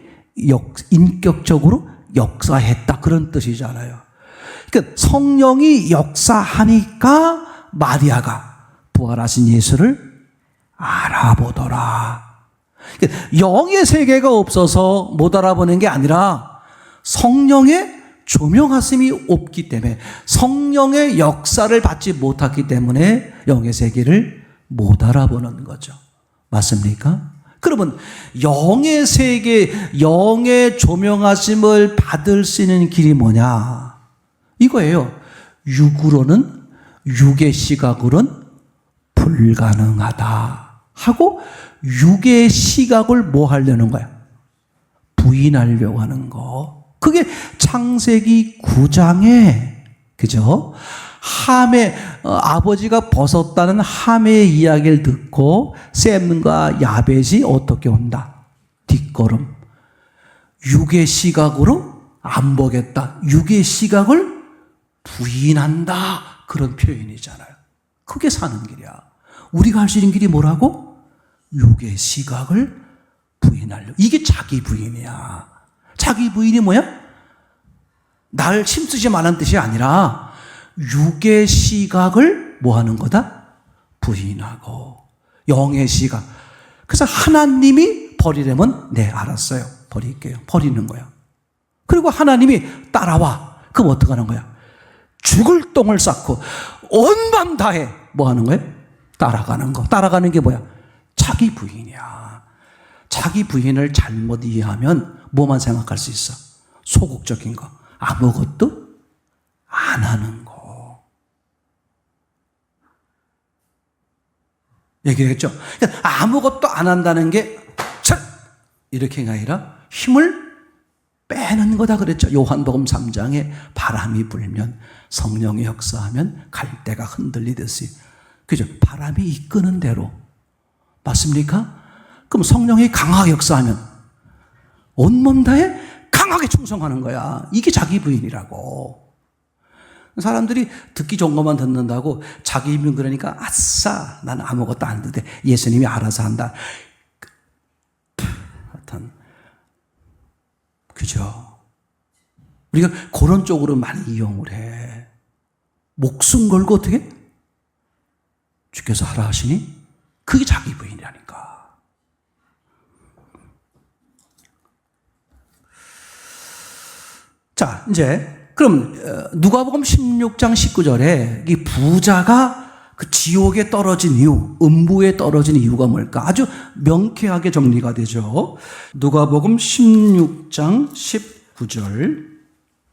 인격적으로 역사했다, 그런 뜻이잖아요. 그러니까 성령이 역사하니까 마리아가 부활하신 예수를 알아보더라. 그러니까 영의 세계가 없어서 못 알아보는 게 아니라 성령의 조명하심이 없기 때문에, 성령의 역사를 받지 못했기 때문에 영의 세계를 못 알아보는 거죠. 맞습니까? 그러면 영의 세계, 영의 조명하심을 받을 수 있는 길이 뭐냐? 이거예요. 육으로는, 육의 시각으로는 불가능하다 하고, 육의 시각을 뭐 하려는 거야? 부인하려고 하는 거. 그게 창세기 9장에, 그죠? 함의, 아버지가 벗었다는 함의 이야기를 듣고 셈과 야벳이 어떻게 온다? 뒷걸음. 육의 시각으로 안 보겠다. 육의 시각을 부인한다. 그런 표현이잖아요. 그게 사는 길이야. 우리가 할 수 있는 길이 뭐라고? 육의 시각을 부인하려고. 이게 자기 부인이야. 자기 부인이 뭐야? 날 힘쓰지 말라는 뜻이 아니라 육의 시각을 뭐 하는 거다? 부인하고. 영의 시각. 그래서 하나님이 버리려면, 네, 알았어요, 버릴게요. 버리는 거야. 그리고 하나님이 따라와. 그럼 어떻게 하는 거야? 죽을 똥을 쌓고 온 밤 다해. 뭐 하는 거예요? 따라가는 거. 따라가는 게 뭐야? 자기 부인이야. 자기 부인을 잘못 이해하면 뭐만 생각할 수 있어? 소극적인 거. 아무것도 안 하는 거. 얘기했죠. 그러니까 아무것도 안 한다는 게 이렇게가 아니라 힘을 빼는 거다 그랬죠. 요한복음 3장에 바람이 불면 성령이 역사하면 갈대가 흔들리듯이. 그죠? 바람이 이끄는 대로. 맞습니까? 그럼 성령이 강하게 역사하면 온몸 다해 강하게 충성하는 거야. 이게 자기 부인이라고. 사람들이 듣기 좋은 것만 듣는다고 자기 입은 그러니까 아싸 나는 아무것도 안 해도 돼. 예수님이 알아서 한다. 하여튼 그죠? 우리가 그런 쪽으로 많이 이용을 해. 목숨 걸고 어떻게? 주께서 하라 하시니 그게 자기 부인이라니까. 자, 이제 그럼 누가복음 16장 19절에 이 부자가 그 지옥에 떨어진 이유, 음부에 떨어진 이유가 뭘까? 아주 명쾌하게 정리가 되죠. 누가복음 16장 19절.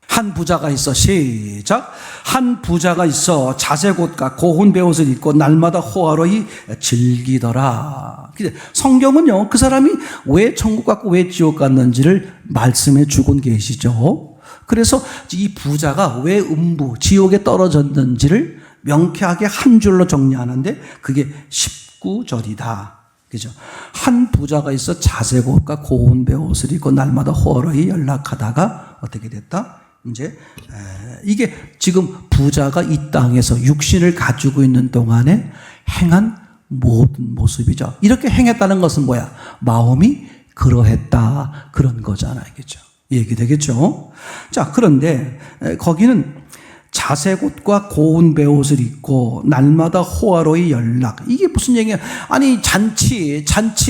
한 부자가 있어. 시작. 한 부자가 있어 자색옷과 고운 베옷을 입고 날마다 호화로이 즐기더라. 성경은요, 그 사람이 왜 천국 갔고 왜 지옥 갔는지를 말씀해 주곤 계시죠. 그래서 이 부자가 왜 음부, 지옥에 떨어졌는지를 명쾌하게 한 줄로 정리하는데 그게 19절이다. 그죠? 한 부자가 있어 자색옷과 고운 베옷을 입고 날마다 호로히 연락하다가 어떻게 됐다? 이제 이게 지금 부자가 이 땅에서 육신을 가지고 있는 동안에 행한 모든 모습이죠. 이렇게 행했다는 것은 뭐야? 마음이 그러했다 그런 거잖아요. 그죠? 얘기되겠죠? 자, 그런데 거기는 자색옷과 고운 베옷을 입고 날마다 호화로이 연락. 이게 무슨 얘기야? 아니, 잔치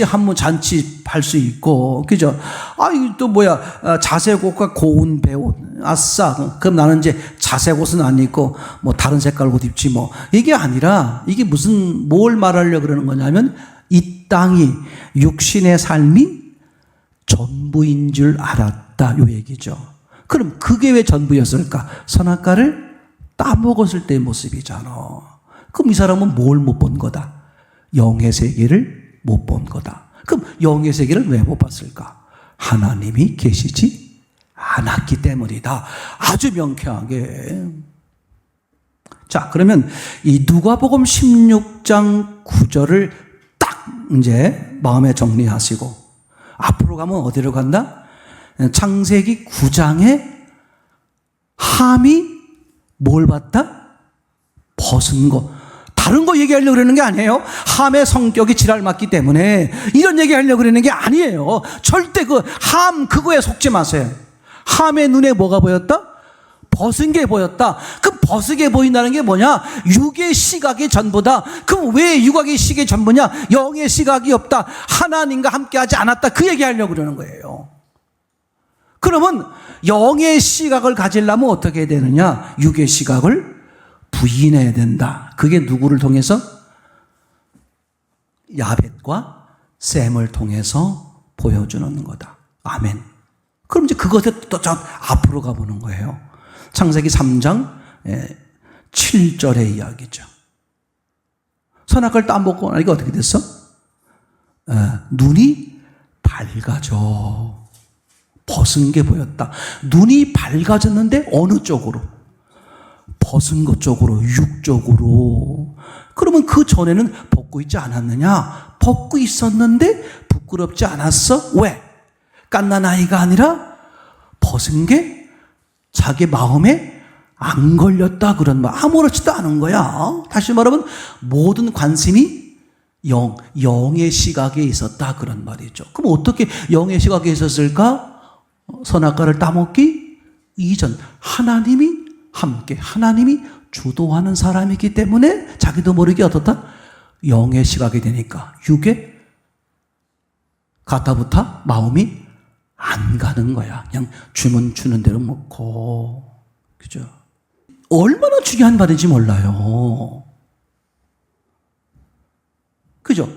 한무 잔치 할 수 있고, 그죠? 아, 이거 또 뭐야? 자색옷과 고운 베옷. 아싸. 그럼 나는 이제 자색옷은 안 입고, 뭐 다른 색깔 옷 입지 뭐. 이게 아니라, 이게 무슨, 뭘 말하려고 그러는 거냐면, 이 땅이, 육신의 삶이 전부인 줄 알았다. 요 얘기죠. 그럼 그게 왜 전부였을까? 선악과를 따먹었을 때의 모습이잖아. 그럼 이 사람은 뭘 못 본 거다? 영의 세계를 못 본 거다. 그럼 영의 세계를 왜 못 봤을까? 하나님이 계시지 않았기 때문이다. 아주 명쾌하게. 자, 그러면 이 누가복음 16장 9절을 딱 이제 마음에 정리하시고 앞으로 가면 어디로 간다? 창세기 9장에 함이 뭘 봤다? 벗은 거. 다른 거 얘기하려고 그러는 게 아니에요. 함의 성격이 지랄 맞기 때문에 이런 얘기하려고 그러는 게 아니에요. 절대 그거에 속지 마세요. 함의 눈에 뭐가 보였다? 벗은 게 보였다. 그 벗은 보인다는 게 뭐냐? 육의 시각이 전부다. 그럼 왜 육의 시각이 전부냐? 영의 시각이 없다. 하나님과 함께하지 않았다. 그 얘기하려고 그러는 거예요. 그러면 영의 시각을 가지려면 어떻게 해야 되느냐? 육의 시각을 부인해야 된다. 그게 누구를 통해서? 야벳과 셈을 통해서 보여주는 거다. 아멘. 그럼 이제 그것에 또 앞으로 가보는 거예요. 창세기 3장 7절의 이야기죠. 선악과를 따먹고 나니까 어떻게 됐어? 눈이 밝아져. 벗은 게 보였다. 눈이 밝아졌는데 어느 쪽으로? 벗은 것 쪽으로, 육 쪽으로. 그러면 그 전에는 벗고 있지 않았느냐? 벗고 있었는데 부끄럽지 않았어? 왜? 깐난 아이가 아니라 벗은 게 자기 마음에 안 걸렸다 그런 말. 아무렇지도 않은 거야. 다시 말하면 모든 관심이 영의 시각에 있었다 그런 말이죠. 그럼 어떻게 영의 시각에 있었을까? 선악과를 따먹기 이전 하나님이 함께 하나님이 주도하는 사람이기 때문에 자기도 모르게 어떻다? 영의 시각이 되니까 육에 가타부터 마음이 안 가는 거야. 그냥 주면 주는 대로 먹고. 그죠? 얼마나 중요한 말인지 몰라요. 그죠?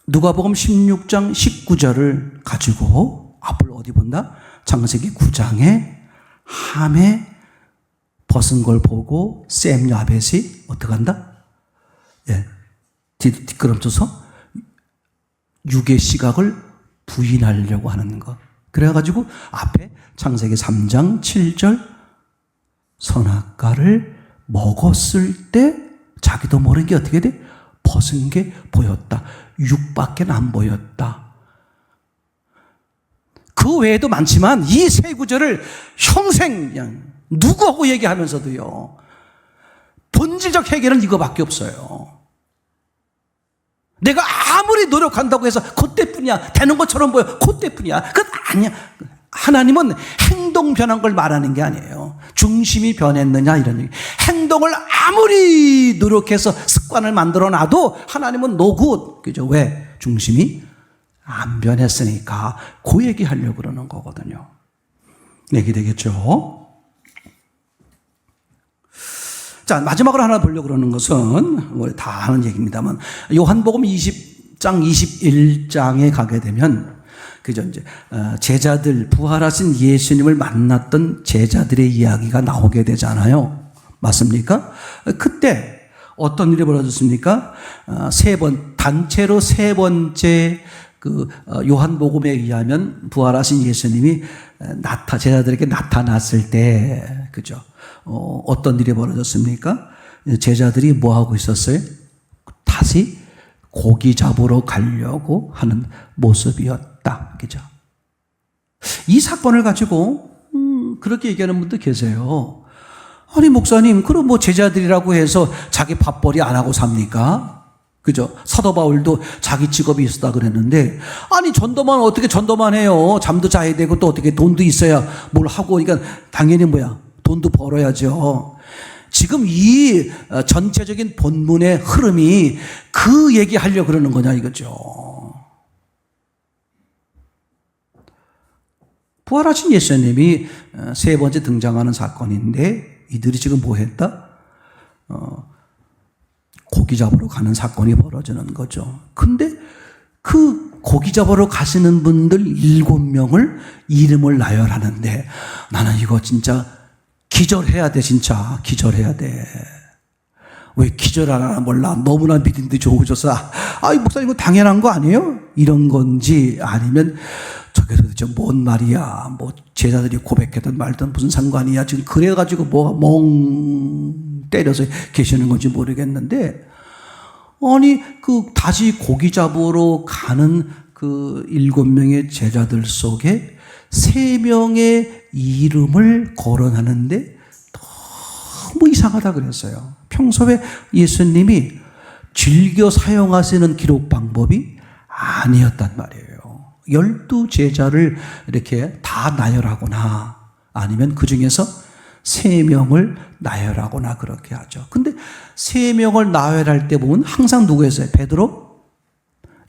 누가복음 16장 19절을 가지고 앞을 어디 본다? 창세기 9장에 함에 벗은 걸 보고 셈 야벳이 어떻게 한다? 뒷걸음쳐서 육의 시각을 부인하려고 하는 것. 그래가지고 앞에 창세기 3장 7절 선악과를 먹었을 때 자기도 모르는 게 어떻게 돼? 벗은 게 보였다. 육밖에 안 보였다. 그 외에도 많지만 이 세 구절을 평생 그냥 누구하고 얘기하면서도요. 본질적 해결은 이거밖에 없어요. 내가 아무리 노력한다고 해서 그때뿐이야. 되는 것처럼 보여. 그때뿐이야. 그건 아니야. 하나님은 행동 변한 걸 말하는 게 아니에요. 중심이 변했느냐 이런 얘기. 행동을 아무리 노력해서 습관을 만들어 놔도 하나님은 노굿. 그죠? 왜? 중심이 안 변했으니까 그 얘기 하려고 그러는 거거든요. 얘기 되겠죠? 자, 마지막으로 하나 보려고 그러는 것은 우리 다 하는 얘기입니다만 요한복음 20장 21장에 가게 되면 그죠? 이제 제자들 부활하신 예수님을 만났던 제자들의 이야기가 나오게 되잖아요. 맞습니까? 그때 어떤 일이 벌어졌습니까? 단체로 세 번째 요한복음에 의하면 부활하신 예수님이 제자들에게 나타났을 때, 그죠? 어떤 일이 벌어졌습니까? 제자들이 뭐 하고 있었어요? 다시 고기 잡으러 가려고 하는 모습이었다. 그죠? 이 사건을 가지고, 그렇게 얘기하는 분도 계세요. 아니, 목사님, 그럼 뭐 제자들이라고 해서 자기 밥벌이 안 하고 삽니까? 그죠? 사도 바울도 자기 직업이 있었다 그랬는데, 아니, 전도만 어떻게 전도만 해요? 잠도 자야 되고 또 어떻게 돈도 있어야 뭘 하고, 그러니까 당연히 돈도 벌어야죠. 지금 이 전체적인 본문의 흐름이 그 얘기 하려고 그러는 거냐 이거죠. 부활하신 예수님이 세 번째 등장하는 사건인데 이들이 지금 뭐 했다? 고기 잡으러 가는 사건이 벌어지는 거죠. 근데 그 고기 잡으러 가시는 분들 7명을 이름을 나열하는데 나는 이거 진짜 기절해야 돼. 진짜 기절해야 돼. 왜 기절하나 몰라. 너무나 믿음도 좋으셔서 이 목사님 이거 당연한 거 아니에요? 이런 건지 아니면 저게 도대체 뭔 말이야. 뭐 제자들이 고백했던 말든 무슨 상관이야. 지금 그래가지고 뭐가 멍 때려서 계시는 건지 모르겠는데 아니 다시 고기 잡으러 가는 그 7명의 제자들 속에 3명의 이름을 거론하는데 너무 이상하다 그랬어요. 평소에 예수님이 즐겨 사용하시는 기록 방법이 아니었단 말이에요. 12제자를 이렇게 다 나열하거나 아니면 그 중에서 3명을 나열하거나 그렇게 하죠. 근데 3명을 나열할 때 보면 항상 누구였어요? 베드로,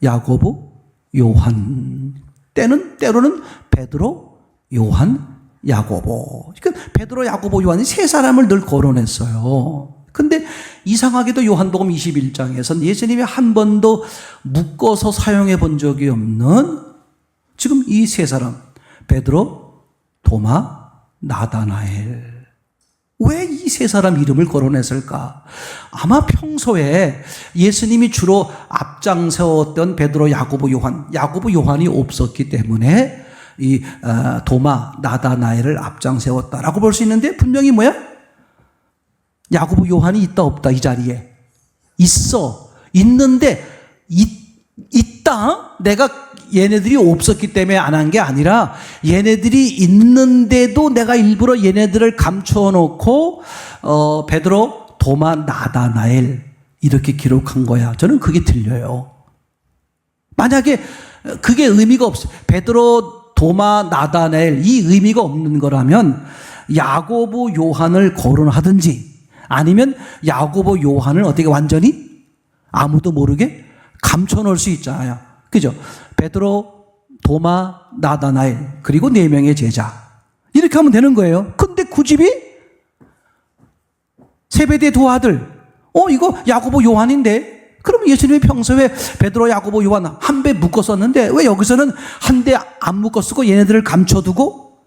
야고보, 요한. 때로는 베드로, 요한, 야고보. 그러니까 베드로, 야고보, 요한이 3사람을 늘 거론했어요. 근데 이상하게도 요한복음 21장에서는 예수님이 한 번도 묶어서 사용해 본 적이 없는 지금 이 3사람 베드로, 도마, 나다나엘. 왜 이 3사람 이름을 거론했을까? 아마 평소에 예수님이 주로 앞장세웠던 베드로, 야고보, 요한이 없었기 때문에 이 도마, 나다나엘을 앞장세웠다라고 볼 수 있는데 분명히 뭐야? 야고보, 요한이 있다 없다 이 자리에? 있어. 있는데 있다? 내가 얘네들이 없었기 때문에 안 한 게 아니라 얘네들이 있는데도 내가 일부러 얘네들을 감춰놓고 베드로, 도마, 나다나엘 이렇게 기록한 거야. 저는 그게 들려요. 만약에 그게 의미가 없어요. 베드로, 도마, 나다나엘 이 의미가 없는 거라면 야고보, 요한을 거론하든지 아니면 야고보, 요한을 어떻게 완전히 아무도 모르게 감춰놓을 수 있잖아요. 그죠? 베드로, 도마, 나다나엘 그리고 4명의 제자 이렇게 하면 되는 거예요. 근데 그 집이 세베대 두 아들 이거 야고보, 요한인데 그럼 예수님이 평소에 베드로, 야고보, 요한 한 배 묶었었는데 왜 여기서는 한 대 안 묶었고 얘네들을 감춰두고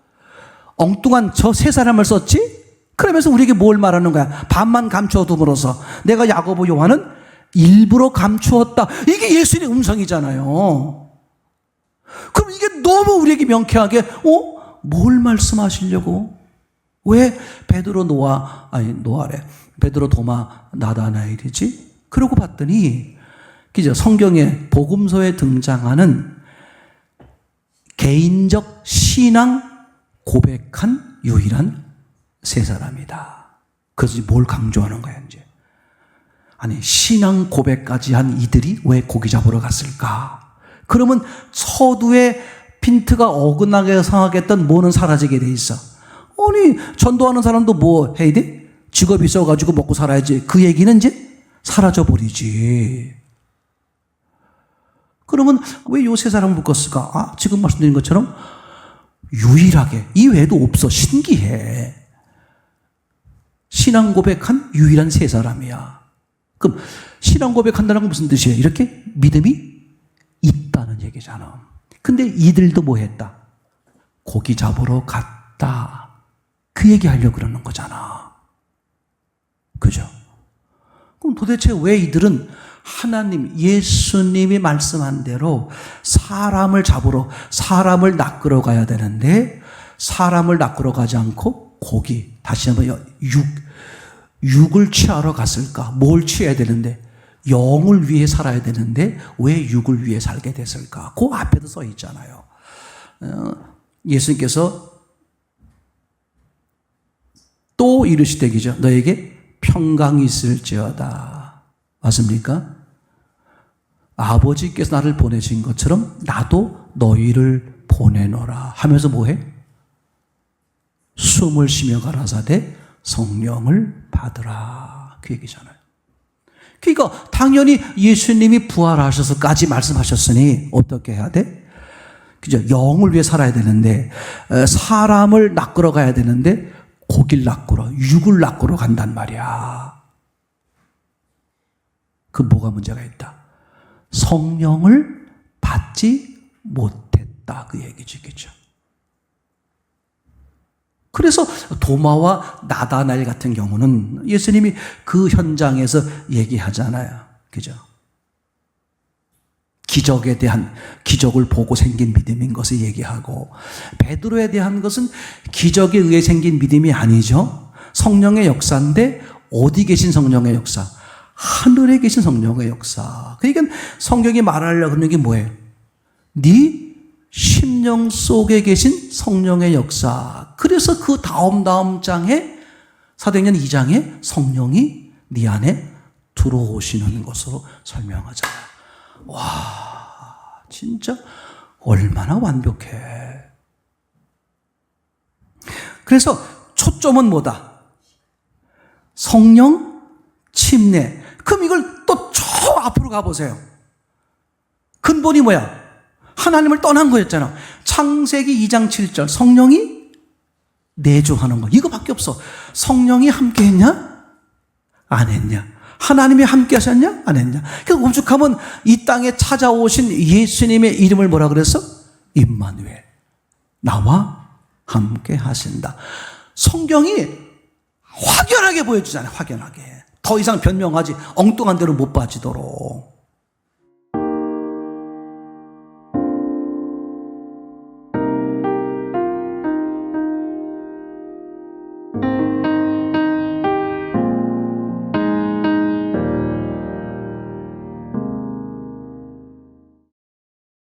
엉뚱한 저 3사람을 썼지? 그러면서 우리에게 뭘 말하는 거야? 반만 감춰둠으로써 내가 야고보, 요한은 일부러 감추었다. 이게 예수님의 음성이잖아요. 그럼 이게 너무 우리에게 명쾌하게 뭘 말씀하시려고? 왜 베드로 베드로 도마 나다나엘이지? 그러고 봤더니 그죠? 성경의 복음서에 등장하는 개인적 신앙 고백한 유일한 세 사람이다. 그래서 뭘 강조하는 거야 이제? 아니 신앙 고백까지 한 이들이 왜 고기 잡으러 갔을까? 그러면 서두에 핀트가 어긋나게 상하겠던 뭐는 사라지게 돼 있어. 아니 전도하는 사람도 뭐 해야 돼? 직업이 있어가지고 먹고 살아야지. 그 얘기는 이제 사라져버리지. 그러면 왜 요 세 사람을 묶었을까? 지금 말씀드린 것처럼 유일하게, 이 외에도 없어. 신기해. 신앙 고백한 유일한 세 사람이야. 그럼 신앙 고백한다는 건 무슨 뜻이에요? 이렇게 믿음이 있다는 얘기잖아. 근데 이들도 뭐 했다? 고기 잡으러 갔다. 그 얘기 하려고 그러는 거잖아. 그죠? 그럼 도대체 왜 이들은 하나님, 예수님이 말씀한 대로 사람을 잡으러, 사람을 낚으러 가야 되는데 사람을 낚으러 가지 않고 고기, 다시 한번 육을 취하러 갔을까? 뭘 취해야 되는데? 영을 위해 살아야 되는데 왜 육을 위해 살게 됐을까? 그 앞에도 써 있잖아요. 예수님께서 또 이르시되기죠. 너에게 평강이 있을지어다. 맞습니까? 아버지께서 나를 보내신 것처럼 나도 너희를 보내노라 하면서 뭐해? 숨을 쉬며 가라사대 성령을 받으라. 그 얘기잖아요. 그러니까 당연히 예수님이 부활하셔서까지 말씀하셨으니 어떻게 해야 돼? 그죠? 영을 위해 살아야 되는데 사람을 낚으러 가야 되는데 고기를 낚으러, 육을 낚으러 간단 말이야. 그 뭐가 문제가 있다? 성령을 받지 못했다. 그 얘기죠. 그래서 도마와 나다나엘 같은 경우는 예수님이 그 현장에서 얘기하잖아요. 그죠? 기적에 대한, 기적을 보고 생긴 믿음인 것을 얘기하고, 베드로에 대한 것은 기적에 의해 생긴 믿음이 아니죠. 성령의 역사인데 어디 계신 성령의 역사? 하늘에 계신 성령의 역사. 그러니까 성경이 말하려고 하는 게 뭐예요? 네 심령 속에 계신 성령의 역사. 그래서 그 다음 장에, 사도행전 2장에 성령이 네 안에 들어오시는 것으로 설명하잖아요. 와, 진짜 얼마나 완벽해. 그래서 초점은 뭐다? 성령 침례. 그럼 이걸 또 저 앞으로 가보세요. 근본이 뭐야? 하나님을 떠난 거였잖아. 창세기 2장 7절 성령이 내주하는 거. 이거밖에 없어. 성령이 함께 했냐? 안 했냐? 하나님이 함께 하셨냐? 안 했냐? 그러니까 오죽하면 이 땅에 찾아오신 예수님의 이름을 뭐라 그랬어? 임마누엘. 나와 함께 하신다. 성경이 확연하게 보여주잖아요. 확연하게. 더 이상 변명하지, 엉뚱한 대로 못 빠지도록.